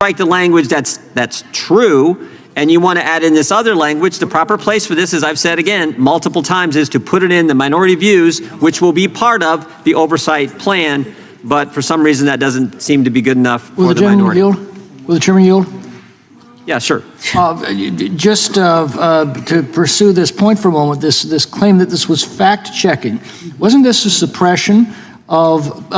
Write the language that's true, and you want to add in this other language. The proper place for this, as I've said again multiple times, is to put it in the minority views, which will be part of the oversight plan. But for some reason, that doesn't seem to be good enough for the minority. Will the chairman yield? Yeah, sure. Just to pursue this point for a moment, this claim that this was fact-checking, wasn't this a suppression of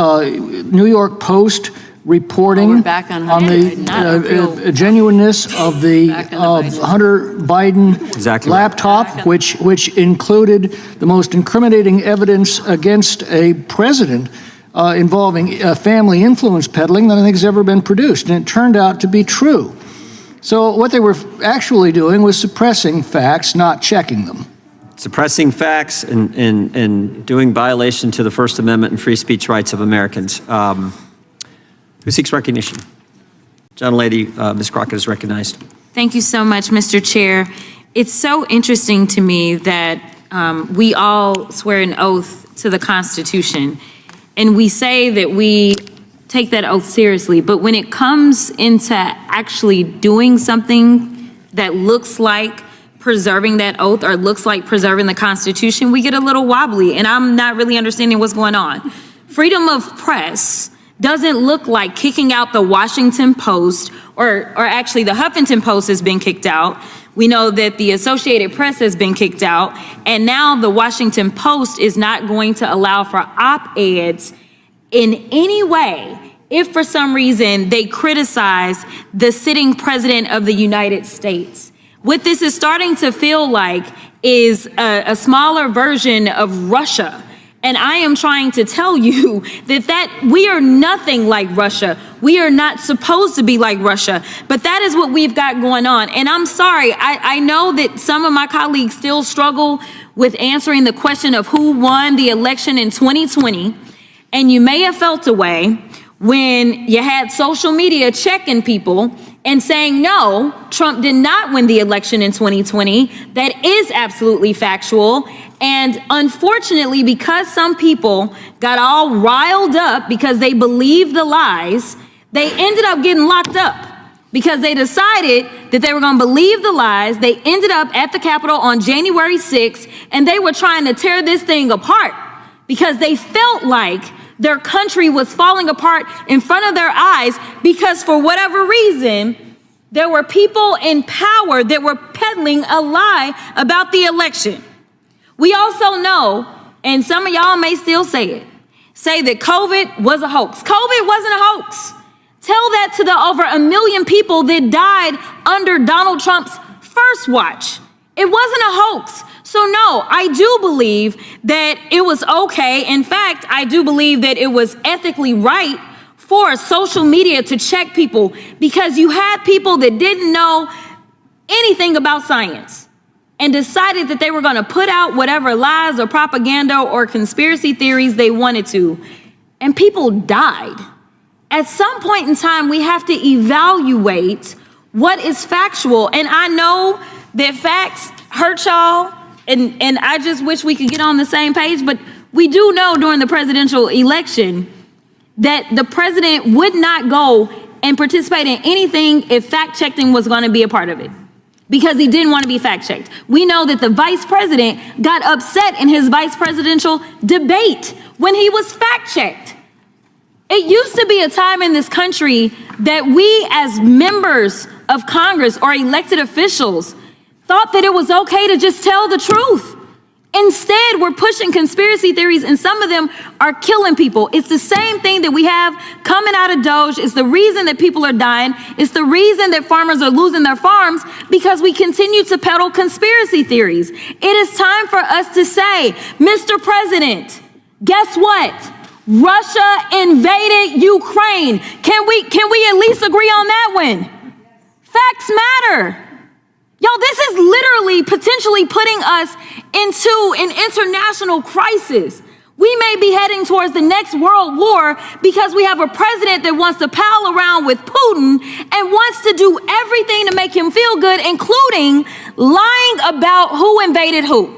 New York Post reporting on the genuineness of the Hunter Biden laptop, which included the most incriminating evidence against a president involving family influence peddling that I think has ever been produced, and it turned out to be true. So what they were actually doing was suppressing facts, not checking them. Suppressing facts and doing violation to the First Amendment and free speech rights of Americans. Who seeks recognition? Gentlelady, Ms. Crockett is recognized. Thank you so much, Mr. Chair. It's so interesting to me that we all swear an oath to the Constitution, and we say that we take that oath seriously, but when it comes into actually doing something that looks like preserving that oath or looks like preserving the Constitution, we get a little wobbly, and I'm not really understanding what's going on. Freedom of press doesn't look like kicking out the Washington Post, or actually the Huffington Post has been kicked out. We know that the Associated Press has been kicked out, and now the Washington Post is not going to allow for op-eds in any way if for some reason they criticize the sitting president of the United States. What this is starting to feel like is a smaller version of Russia. And I am trying to tell you that we are nothing like Russia. We are not supposed to be like Russia, but that is what we've got going on. And I'm sorry, I know that some of my colleagues still struggle with answering the question of who won the election in 2020. And you may have felt a way when you had social media checking people and saying, no, Trump did not win the election in 2020. That is absolutely factual. And unfortunately, because some people got all riled up because they believed the lies, they ended up getting locked up because they decided that they were going to believe the lies. They ended up at the Capitol on January 6th, and they were trying to tear this thing apart because they felt like their country was falling apart in front of their eyes because for whatever reason, there were people in power that were peddling a lie about the election. We also know, and some of y'all may still say that COVID was a hoax. COVID wasn't a hoax. Tell that to the over 1 million people that died under Donald Trump's first watch. It wasn't a hoax. So no, I do believe that it was okay. In fact, I do believe that it was ethically right for social media to check people because you had people that didn't know anything about science and decided that they were going to put out whatever lies or propaganda or conspiracy theories they wanted to, and people died. At some point in time, we have to evaluate what is factual, and I know that facts hurt y'all, and I just wish we could get on the same page, but we do know during the presidential election that the president would not go and participate in anything if fact-checking was going to be a part of it because he didn't want to be fact-checked. We know that the vice president got upset in his vice presidential debate when he was fact-checked. It used to be a time in this country that we as members of Congress or elected officials thought that it was okay to just tell the truth. Instead, we're pushing conspiracy theories, and some of them are killing people. It's the same thing that we have coming out of Doge. It's the reason that people are dying. It's the reason that farmers are losing their farms because we continue to peddle conspiracy theories. It is time for us to say, Mr. President, guess what? Russia invaded Ukraine. Can we at least agree on that one? Facts matter. Y'all, this is literally potentially putting us into an international crisis. We may be heading towards the next world war because we have a president that wants to pal around with Putin and wants to do everything to make him feel good, including lying about who invaded who.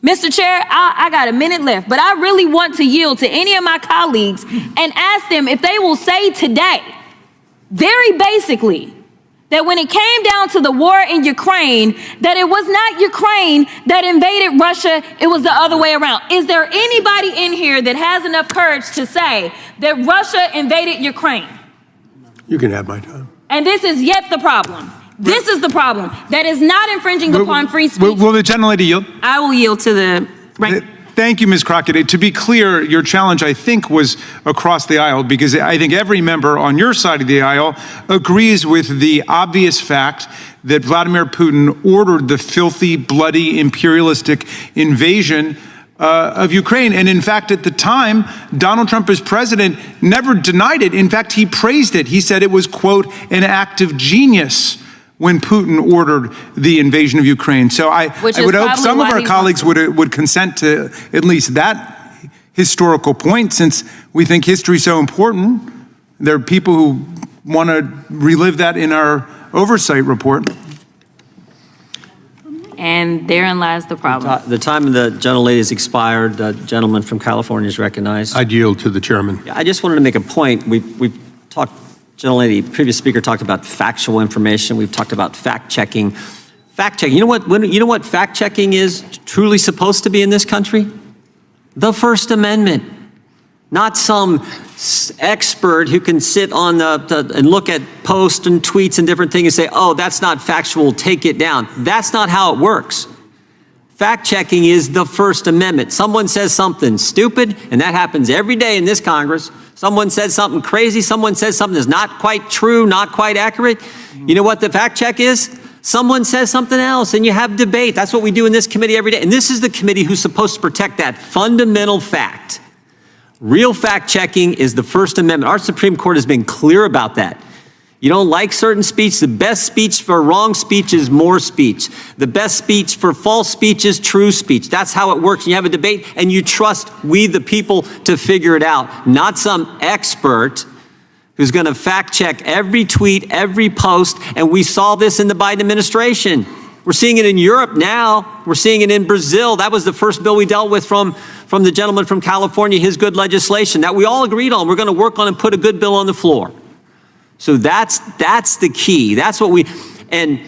Mr. Chair, I got a minute left, but I really want to yield to any of my colleagues and ask them if they will say today very basically, that when it came down to the war in Ukraine, that it was not Ukraine that invaded Russia, it was the other way around. Is there anybody in here that has enough courage to say that Russia invaded Ukraine? You can have my time. And this is yet the problem. This is the problem. That is not infringing upon free speech. Will the gentlelady yield? I will yield to the right. Thank you, Ms. Crockett. To be clear, your challenge, I think, was across the aisle, because I think every member on your side of the aisle agrees with the obvious fact that Vladimir Putin ordered the filthy, bloody, imperialistic invasion of Ukraine. And in fact, at the time, Donald Trump as president never denied it. In fact, he praised it. He said it was, quote, an act of genius when Putin ordered the invasion of Ukraine. So I would hope some of our colleagues would consent to at least that historical point, since we think history is so important. There are people who want to relive that in our oversight report. And therein lies the problem. The time of the gentlelady has expired. The gentleman from California is recognized. I'd yield to the chairman. I just wanted to make a point. We've talked, gentlelady, previous speaker talked about factual information. We've talked about fact-checking. Fact-checking. You know what fact-checking is truly supposed to be in this country? The First Amendment. Not some expert who can sit on and look at posts and tweets and different things and say, oh, that's not factual, take it down. That's not how it works. Fact-checking is the First Amendment. Someone says something stupid, and that happens every day in this Congress. Someone says something crazy. Someone says something that's not quite true, not quite accurate. You know what the fact check is? Someone says something else, and you have debate. That's what we do in this committee every day. And this is the committee who's supposed to protect that fundamental fact. Real fact-checking is the First Amendment. Our Supreme Court has been clear about that. You don't like certain speech, the best speech for wrong speech is more speech. The best speech for false speech is true speech. That's how it works. You have a debate, and you trust we, the people, to figure it out, not some expert who's going to fact-check every tweet, every post, and we saw this in the Biden administration. We're seeing it in Europe now. We're seeing it in Brazil. That was the first bill we dealt with from the gentleman from California, his good legislation that we all agreed on. We're going to work on and put a good bill on the floor. So that's the key. That's what and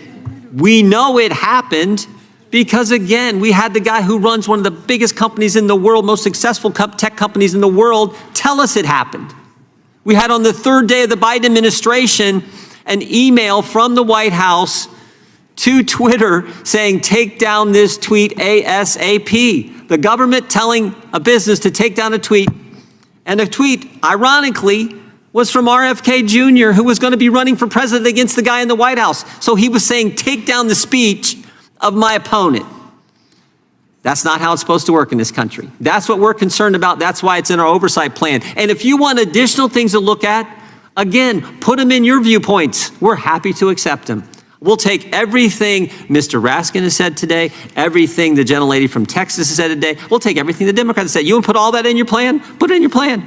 we know it happened because, again, we had the guy who runs one of the biggest companies in the world, most successful tech companies in the world, tell us it happened. We had on the third day of the Biden administration an email from the White House to Twitter saying, take down this tweet ASAP. The government telling a business to take down a tweet, and a tweet, ironically, was from RFK Jr., who was going to be running for president against the guy in the White House. So he was saying, take down the speech of my opponent. That's not how it's supposed to work in this country. That's what we're concerned about. That's why it's in our oversight plan. And if you want additional things to look at, again, put them in your viewpoints. We're happy to accept them. We'll take everything Mr. Raskin has said today, everything the gentlelady from Texas has said today. We'll take everything the Democrats said. You want to put all that in your plan? Put it in your plan.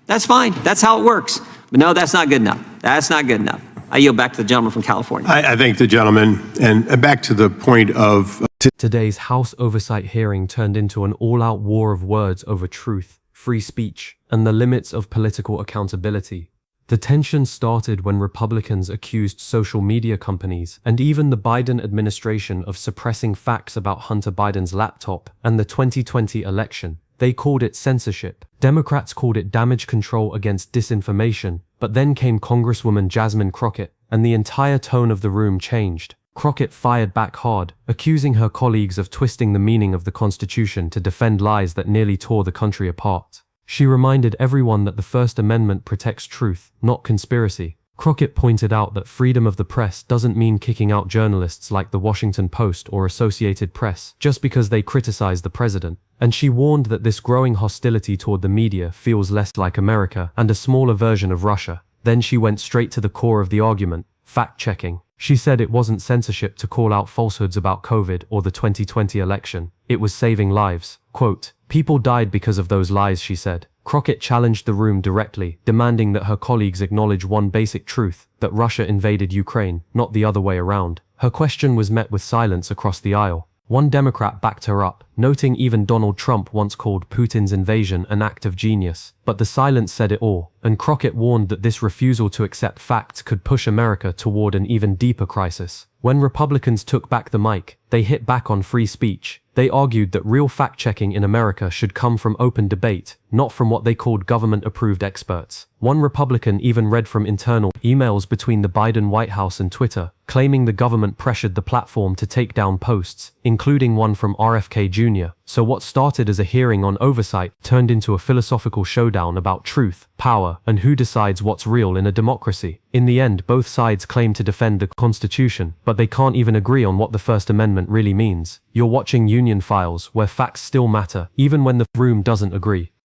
That's fine. That's how it works. But no, that's not good enough. That's not good enough. I yield back to the gentleman from California. I thank the gentleman. And back to the point of... Today's House oversight hearing turned into an all-out war of words over truth, free speech, and the limits of political accountability. The tension started when Republicans accused social media companies and even the Biden administration of suppressing facts about Hunter Biden's laptop and the 2020 election. They called it censorship. Democrats called it damage control against disinformation. But then came Congresswoman Jasmine Crockett, and the entire tone of the room changed. Crockett fired back hard, accusing her colleagues of twisting the meaning of the Constitution to defend lies that nearly tore the country apart. She reminded everyone that the First Amendment protects truth, not conspiracy. Crockett pointed out that freedom of the press doesn't mean kicking out journalists like the Washington Post or Associated Press just because they criticize the president. And she warned that this growing hostility toward the media feels less like America and a smaller version of Russia. Then she went straight to the core of the argument, fact-checking. She said it wasn't censorship to call out falsehoods about COVID or the 2020 election. It was saving lives. Quote, people died because of those lies, she said. Crockett challenged the room directly, demanding that her colleagues acknowledge one basic truth, that Russia invaded Ukraine, not the other way around. Her question was met with silence across the aisle. One Democrat backed her up, noting even Donald Trump once called Putin's invasion an act of genius. But the silence said it all, and Crockett warned that this refusal to accept facts could push America toward an even deeper crisis. When Republicans took back the mic, they hit back on free speech. They argued that real fact-checking in America should come from open debate, not from what they called government-approved experts. One Republican even read from internal emails between the Biden White House and Twitter, claiming the government pressured the platform to take down posts, including one from RFK Jr. So what started as a hearing on oversight turned into a philosophical showdown about truth, power, and who decides what's real in a democracy. In the end, both sides claim to defend the Constitution, but they can't even agree on what the First Amendment really means. You're watching Union Files, where facts still matter, even when the room doesn't agree.